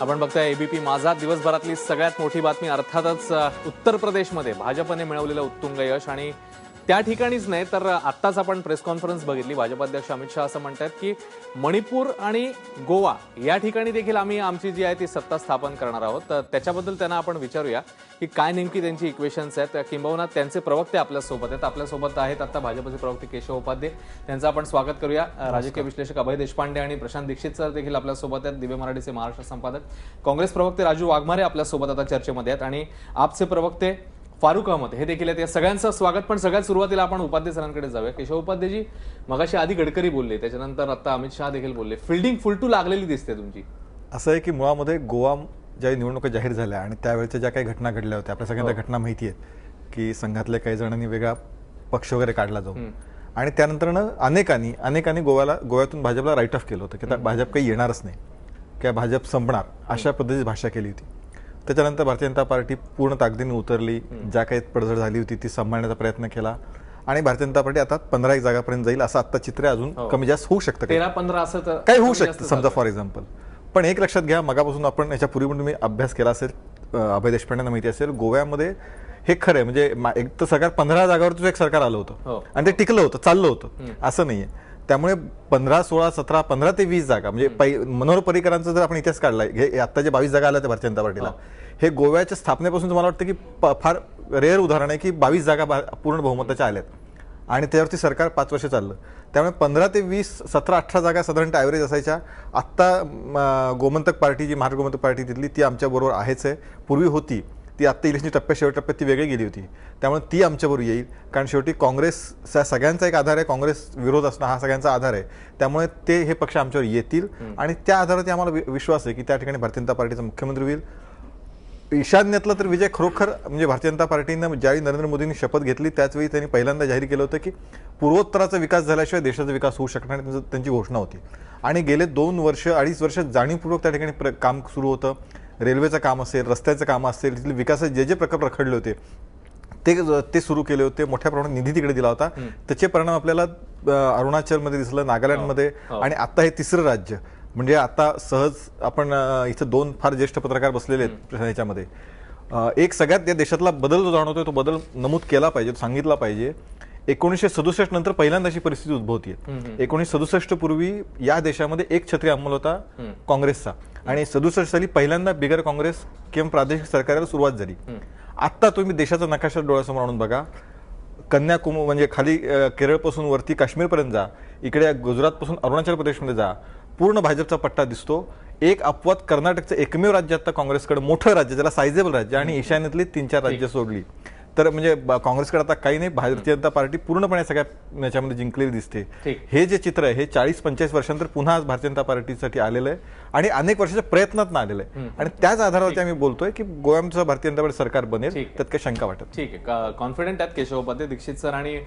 आपण बघताय एबीपी माझा. दिवसभरातली सगळ्यात मोठी बातमी अर्थातच उत्तर प्रदेशमध्ये भाजपने मिळवलेलं उत्तुंग यश. आणि त्या ठिकाणीच नाही तर आत्ताच आपण प्रेस कॉन्फरन्स बघितली. भाजप अध्यक्ष अमित शहा असं म्हणतात की मणिपूर आणि गोवा या ठिकाणी देखील आम्ही आमची जी आहे ती सत्ता स्थापन करणार आहोत. तर त्याच्याबद्दल त्यांना आपण विचारूया की काय नेमकी त्यांची इक्वेशन्स आहेत, किंबहुना त्यांचे प्रवक्ते आपल्यासोबत आहेत. आपल्यासोबत आहेत आता भाजपचे प्रवक्ते केशव उपाध्ये, त्यांचं आपण स्वागत करूया. राजकीय विश्लेषक अभय देशपांडे आणि प्रशांत दीक्षित सर देखील आपल्यासोबत आहेत. दिव्य मराठीचे महाराष्ट्र संपादक काँग्रेस प्रवक्ते राजू वाघमारे आपल्यासोबत आता चर्चेमध्ये आहेत आणि आपचे प्रवक्ते फारुख अहमद हे देखील आहेत. या सगळ्यांचं स्वागत. पण सगळ्यात सुरुवातीला आपण उपाध्ये सरांकडे जाऊया. केशव उपाध्येजी, मगाशी आधी गडकरी बोलले, त्याच्यानंतर आता अमित शहा देखील बोलले. फिल्डिंग फुलटू लागलेली दिसते तुमची. असं आहे की मुळामध्ये गोवा ज्या निवडणुका जाहीर झाल्या आणि त्यावेळेच्या ज्या काही घटना घडल्या होत्या, आपल्या सगळ्यांना घटना माहिती आहेत की संघातल्या काही जणांनी वेगळा पक्ष वगैरे काढला जाऊन आणि त्यानंतरनं अनेकांनी गोव्यातून भाजपला राईट ऑफ केलं होतं की भाजप काही येणारच नाही किंवा भाजप संपणार, अशा पद्धतीची भाषा केली होती. त्याच्यानंतर भारतीय जनता पार्टी पूर्ण ताकदीने उतरली, ज्या काही पडझड झाली होती ती सांभाळण्याचा प्रयत्न केला आणि भारतीय जनता पार्टी आता 15 जागापर्यंत जाईल असं आता चित्र अजून कमी जास्त होऊ शकतं. 13-15 असं काही होऊ शकतं समजा फॉर एक्झाम्पल. पण एक लक्षात घ्या, मगापासून आपण याच्यापूर्वी पण तुम्ही अभ्यास केला असेल, अभय देशपांडेंना माहिती असेल, गोव्यामध्ये हे खरं आहे म्हणजे एक तर सरकार 15 जागावरच एक सरकार आलं होतं आणि ते टिकलं होतं, चाललं होतं, असं नाहीये. त्यामुळे 15, 16, 17, 15 ते 20 जागा म्हणजे मनोहर पर्रिकरांचा जर आपण इतिहास काढलाय, हे आता जे 22 जागा आल्या त्या भारतीय जनता पार्टीला, हे गोव्याच्या स्थापनेपासून तुम्हाला वाटतं की फार रेअर उदाहरण आहे की 22 जागा पूर्ण बहुमताच्या आल्यात आणि त्यावरती सरकार 5 वर्ष चाललं. त्यामुळे 15 ते 20, 17, 18 जागा साधारणतः ॲव्हरेज असायच्या. आत्ता गोमंतक पार्टी, जी महाराष्ट्र गोमंतक पार्टी तिथली, ती आमच्याबरोबर आहेच आहे, पूर्वी होती ती, आत्ता इलेक्शनच्या शेवटप्प्यात ती वेगळी गेली होती. त्यामुळे ती आमच्याबरोबर येईल, कारण शेवटी काँग्रेसचा सगळ्यांचा एक आधार आहे, काँग्रेस विरोध असणं हा सगळ्यांचा आधार आहे. त्यामुळे ते हे पक्ष आमच्यावर येतील आणि त्या आधारावरती आम्हाला विश्वास आहे की त्या ठिकाणी भारतीय जनता पार्टीचा मुख्यमंत्री होईल. ईशान्येतला तर विजय खरोखर म्हणजे भारतीय जनता पार्टीनं ज्यावेळी नरेंद्र मोदींनी शपथ घेतली त्याचवेळी त्यांनी पहिल्यांदा जाहीर केलं होतं की पूर्वोत्तराचा विकास झाल्याशिवाय देशाचा विकास होऊ शकणार नाही, त्यांची घोषणा होती. आणि गेले 2 वर्ष 2.5 वर्ष जाणीवपूर्वक त्या ठिकाणी काम सुरू होतं. रेल्वेचं काम असेल, रस्त्याचं काम असेल, तिथले विकासाचे जे प्रकल्प रखडले होते ते सुरू केले होते. मोठ्या प्रमाणात निधी तिकडे दिला होता. त्याचे परिणाम आपल्याला अरुणाचलमध्ये दिसलं, नागालँडमध्ये, आणि आता हे तिसरं राज्य म्हणजे आता सहज आपण इथं 2 फार ज्येष्ठ पत्रकार बसलेले आहेत ह्याच्यामध्ये. एक सगळ्यात या देशातला बदल जो जाणवतोय तो बदल नमूद केला पाहिजे, सांगितला पाहिजे. 1967 नंतर पहिल्यांदा अशी परिस्थिती उद्भवतीये. 1967 पूर्वी या देशामध्ये एक छत्री अंमल होता काँग्रेसचा आणि 67 साली पहिल्यांदा बिगर काँग्रेस किंवा प्रादेशिक सरकाराला सुरुवात झाली. आत्ता तुम्ही देशाचा नकाशा डोळ्यासमोर आणून बघा. कन्याकुमारी म्हणजे खाली केरळपासून वरती काश्मीरपर्यंत जा, इकडे गुजरातपासून अरुणाचल प्रदेशमध्ये जा, पूर्ण भाजपचा पट्टा दिसतो. एक अपवाद कर्नाटकचं एकमेव राज्य आता काँग्रेसकडे, मोठं राज्य ज्याला सायझेबल राज्य, आणि ईशान्येतली 3-4 राज्य सोडली तर म्हणजे काँग्रेसकडे आता काही नाही. भारतीय जनता पार्टी पूर्णपणे सगळ्या याच्यामध्ये जिंकलेली दिसते. हे जे चित्र आहे हे 40-45 वर्षांनंतर पुन्हा आज भारतीय जनता पार्टीसाठी आलेलं आहे आणि अनेक वर्षाच्या प्रयत्नात आलेलं आहे. आणि त्याच आधारावरती आम्ही बोलतोय की गोव्याचं भारतीय जनता पार्टी सरकार बनेल, त्यात काही शंका वाटत. ठीक आहे, कॉन्फिडंट आहेत केशव उपाध्ये. दीक्षित सर आणि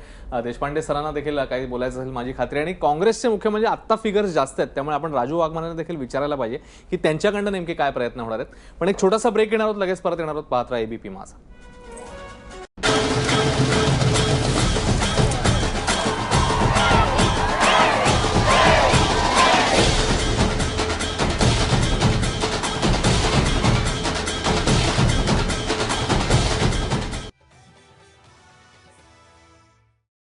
देशपांडे सरांना देखील काही बोलायचं असेल माझी खात्री. आणि काँग्रेसचे मुख्य म्हणजे आत्ता फिगर्स जास्त आहेत, त्यामुळे आपण राजू वाघमारेंना देखील विचारायला पाहिजे की त्यांच्याकडनं नेमके काय प्रयत्न होणार आहेत. पण एक छोटासा ब्रेक घेणार आहोत, लगेच परत येणार आहोत. पाहत राहा एबीपी माझा.